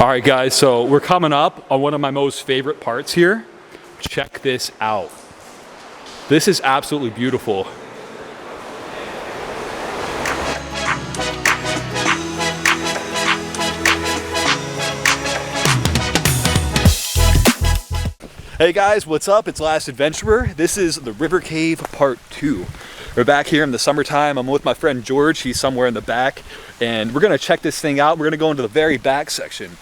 All right guys, so we're coming up on one of my most favorite parts here. Check this out. This is absolutely beautiful. Hey guys, what's up? It's Last Adventurer. This is the River Cave Part 2. We're back here in the summertime. I'm with my friend George. He's somewhere in the back. And we're gonna check this thing out. We're gonna go into the very back section.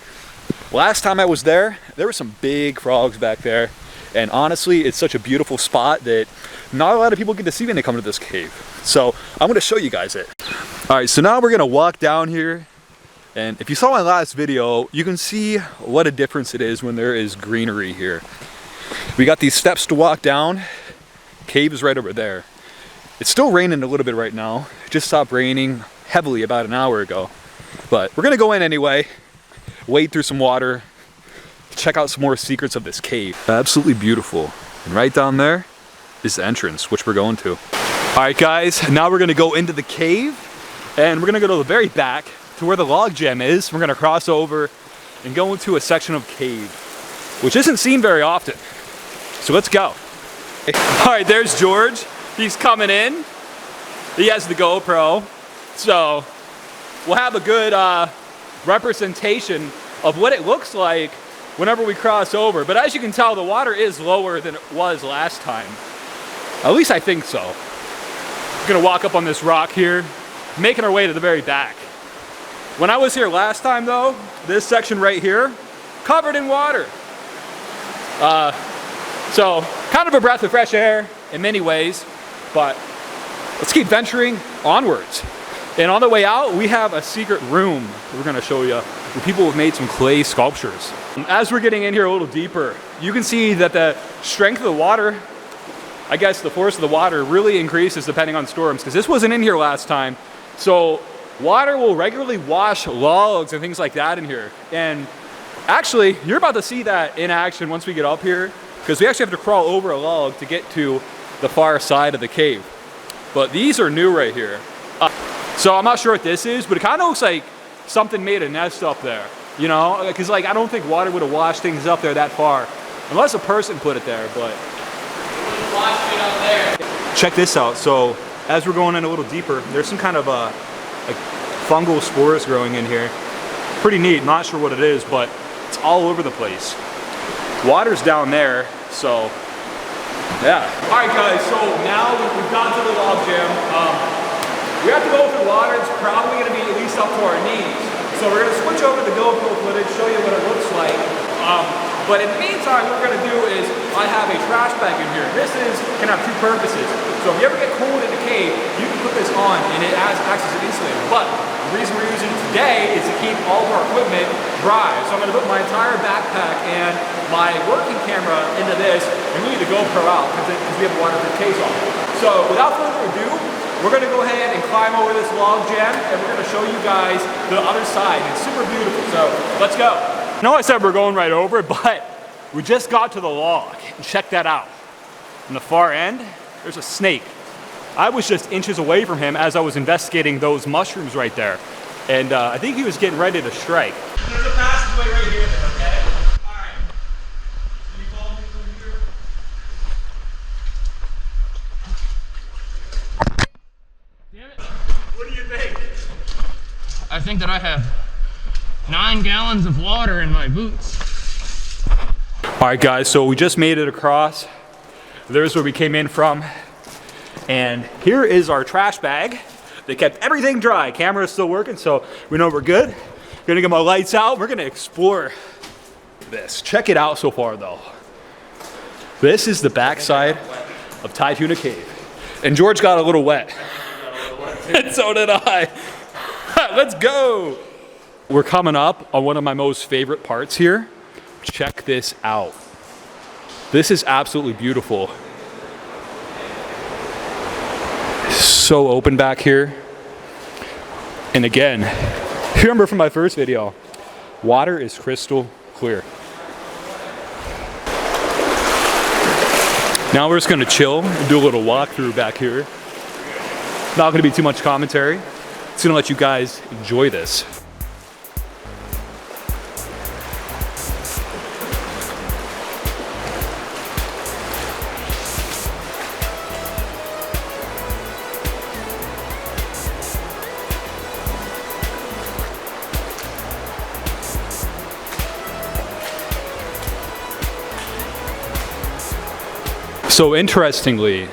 Last time I was there were some big frogs back there. And honestly, it's such a beautiful spot that not a lot of people get to see when they come to this cave. So I'm gonna show you guys it. All right, so now we're gonna walk down here. And if you saw my last video, you can see what a difference it is when there is greenery here. We got these steps to walk down. Cave is right over there. It's still raining a little bit right now. It just stopped raining heavily about an hour ago. But we're gonna go in anyway, wade through some water, check out some more secrets of this cave. Absolutely beautiful. And right down there is the entrance, which we're going to. All right guys, now we're gonna go into the cave and we're gonna go to the very back to where the log jam is. We're gonna cross over and go into a section of cave, which isn't seen very often. So let's go. All right, there's George. He's coming in. He has the GoPro. So we'll have a good representation of what it looks like whenever we cross over. But as you can tell, the water is lower than it was last time. At least I think so. We're gonna walk up on this rock here, making our way to the very back. When I was here last time though, this section right here, covered in water. So kind of a breath of fresh air in many ways, but let's keep venturing onwards. And on the way out, we have a secret room that we're gonna show you where people have made some clay sculptures. As we're getting in here a little deeper, you can see that the strength of the water, I guess the force of the water really increases depending on storms, because this wasn't in here last time. So water will regularly wash logs and things like that in here. And actually, you're about to see that in action once we get up here, because we actually have to crawl over a log to get to the far side of the cave. But these are new right here. So I'm not sure what this is, but it kind of looks like something made a nest up there, you know? Because like I don't think water would have washed things up there that far, unless a person put it there, but. Washed it up there. Check this out. So as we're going in a little deeper, there's some kind of like fungal spores growing in here. Pretty neat, not sure what it is, but it's all over the place. Water's down there, so yeah. All right guys, so now we've gotten to the log jam. We have to go through water. It's probably gonna be at least up to our knees. So we're gonna switch over to the GoPro footage, show you what it looks like. But in the meantime, what we're gonna do is I have a trash bag in here. This can have two purposes. So if you ever get cold in the cave, you can put this on and it acts as an insulator. But the reason we're using it today is to keep all of our equipment dry. So I'm gonna put my entire backpack and my working camera into this and leave the GoPro out because we have a waterproof case on. So without further ado, we're gonna go ahead and climb over this log jam and we're gonna show you guys the other side. It's super beautiful, so let's go. I know I said we're going right over, but we just got to the log. Check that out. On the far end, there's a snake. I was just inches away from him as I was investigating those mushrooms right there. And I think he was getting ready to strike. There's a passageway right here, okay? All right. Can you follow me through here? Damn it. What do you think? I think that I have 9 gallons of water in my boots. All right guys, so we just made it across. There's where we came in from. And here is our trash bag. They kept everything dry. Camera is still working, so we know we're good. Gonna get my lights out. We're gonna explore this. Check it out so far though. This is the backside of Tytoona Cave. And George got a little wet. And so did I. Let's go. We're coming up on one of my most favorite parts here. Check this out. This is absolutely beautiful. So open back here. And again, you remember from my first video, water is crystal clear. Now we're just gonna chill and do a little walkthrough back here. Not gonna be too much commentary. It's gonna let you guys enjoy this. So interestingly,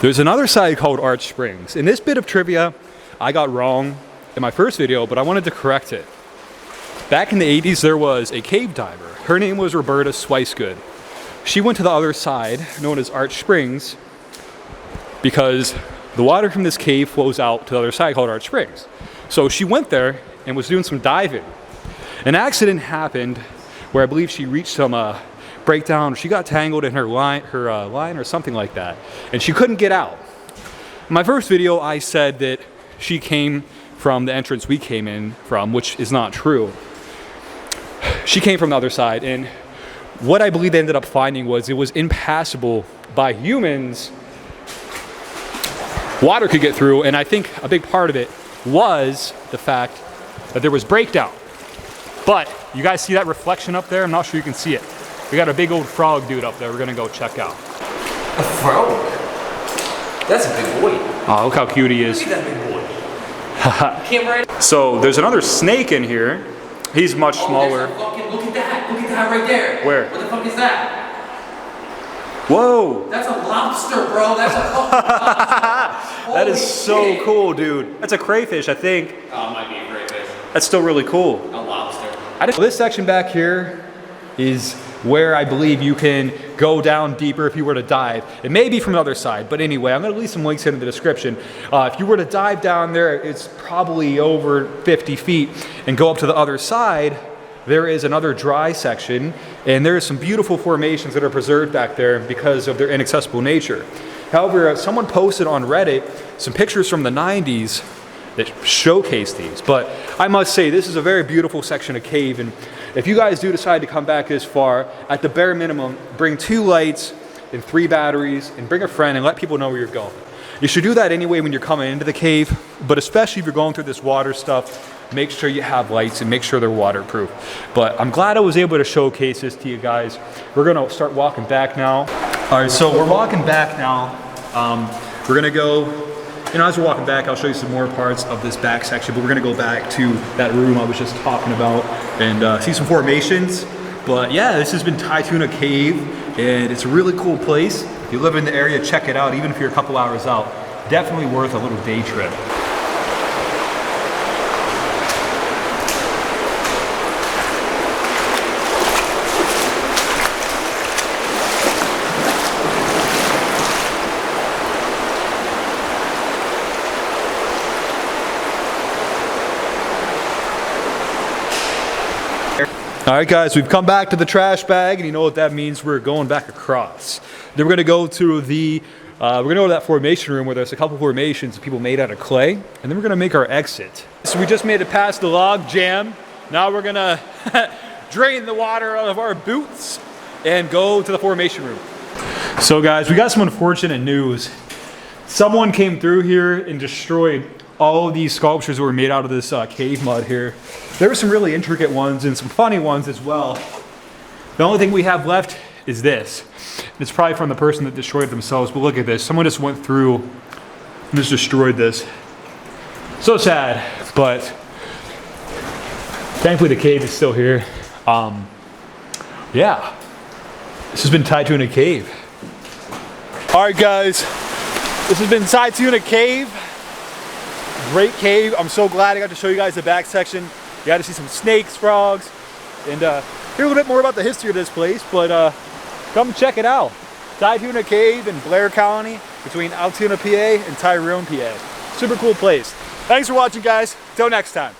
there's another site called Arch Springs. In this bit of trivia, I got wrong in my first video, but I wanted to correct it. Back in the 80s, there was a cave diver. Her name was Roberta Swicegood. She went to the other side, known as Arch Springs, because the water from this cave flows out to the other side called Arch Springs. So she went there and was doing some diving. An accident happened where I believe she reached some breakdown. She got tangled in her line or something like that, and she couldn't get out. In my first video, I said that she came from the entrance we came in from, which is not true. She came from the other side, and what I believe they ended up finding was it was impassable by humans. Water could get through, and I think a big part of it was the fact that there was breakdown. But you guys see that reflection up there? I'm not sure you can see it. We got a big old frog dude up there we're gonna go check out. A frog? That's a big boy. Oh, look how cute he is. Look at that big boy. Camera. So there's another snake in here. He's much smaller. Look at that. Look at that right there. Where? What the fuck is that? Whoa! That's a lobster, bro. That's a fucking lobster. That is so cool, dude. That's a crayfish, I think. Oh, it might be a crayfish. That's still really cool. A lobster. This section back here is where I believe you can go down deeper if you were to dive. It may be from the other side, but anyway, I'm gonna leave some links in the description. If you were to dive down there, it's probably over 50 feet, and go up to the other side, there is another dry section, and there are some beautiful formations that are preserved back there because of their inaccessible nature. However, someone posted on Reddit some pictures from the 90s that showcase these, but I must say this is a very beautiful section of cave, and if you guys do decide to come back this far, at the bare minimum, bring 2 lights and 3 batteries, and bring a friend and let people know where you're going. You should do that anyway when you're coming into the cave, but especially if you're going through this water stuff, make sure you have lights and make sure they're waterproof. But I'm glad I was able to showcase this to you guys. We're gonna start walking back now. All right, so we're walking back now. We're gonna go, as we're walking back, I'll show you some more parts of this back section, but we're gonna go back to that room I was just talking about and see some formations. But yeah, this has been Tytoona Cave, and it's a really cool place. If you live in the area, check it out, even if you're a couple hours out. Definitely worth a little day trip. All right, guys, we've come back to the trash bag, and you know what that means. We're going back across. Then we're gonna go to that formation room where there's a couple formations that people made out of clay, and then we're gonna make our exit. So we just made it past the log jam. Now we're gonna drain the water out of our boots and go to the formation room. So guys, we got some unfortunate news. Someone came through here and destroyed all of these sculptures that were made out of this cave mud here. There were some really intricate ones and some funny ones as well. The only thing we have left is this. It's probably from the person that destroyed it themselves, but look at this. Someone just went through and just destroyed this. So sad, but thankfully the cave is still here. Yeah, this has been Tytoona Cave. All right, guys, this has been Tytoona Cave. Great cave. I'm so glad I got to show you guys the back section. You got to see some snakes, frogs, and hear a little bit more about the history of this place, but come check it out. Tytoona Cave in Blair County between Altoona, PA and Tytoona, PA. Super cool place. Thanks for watching, guys. Till next time.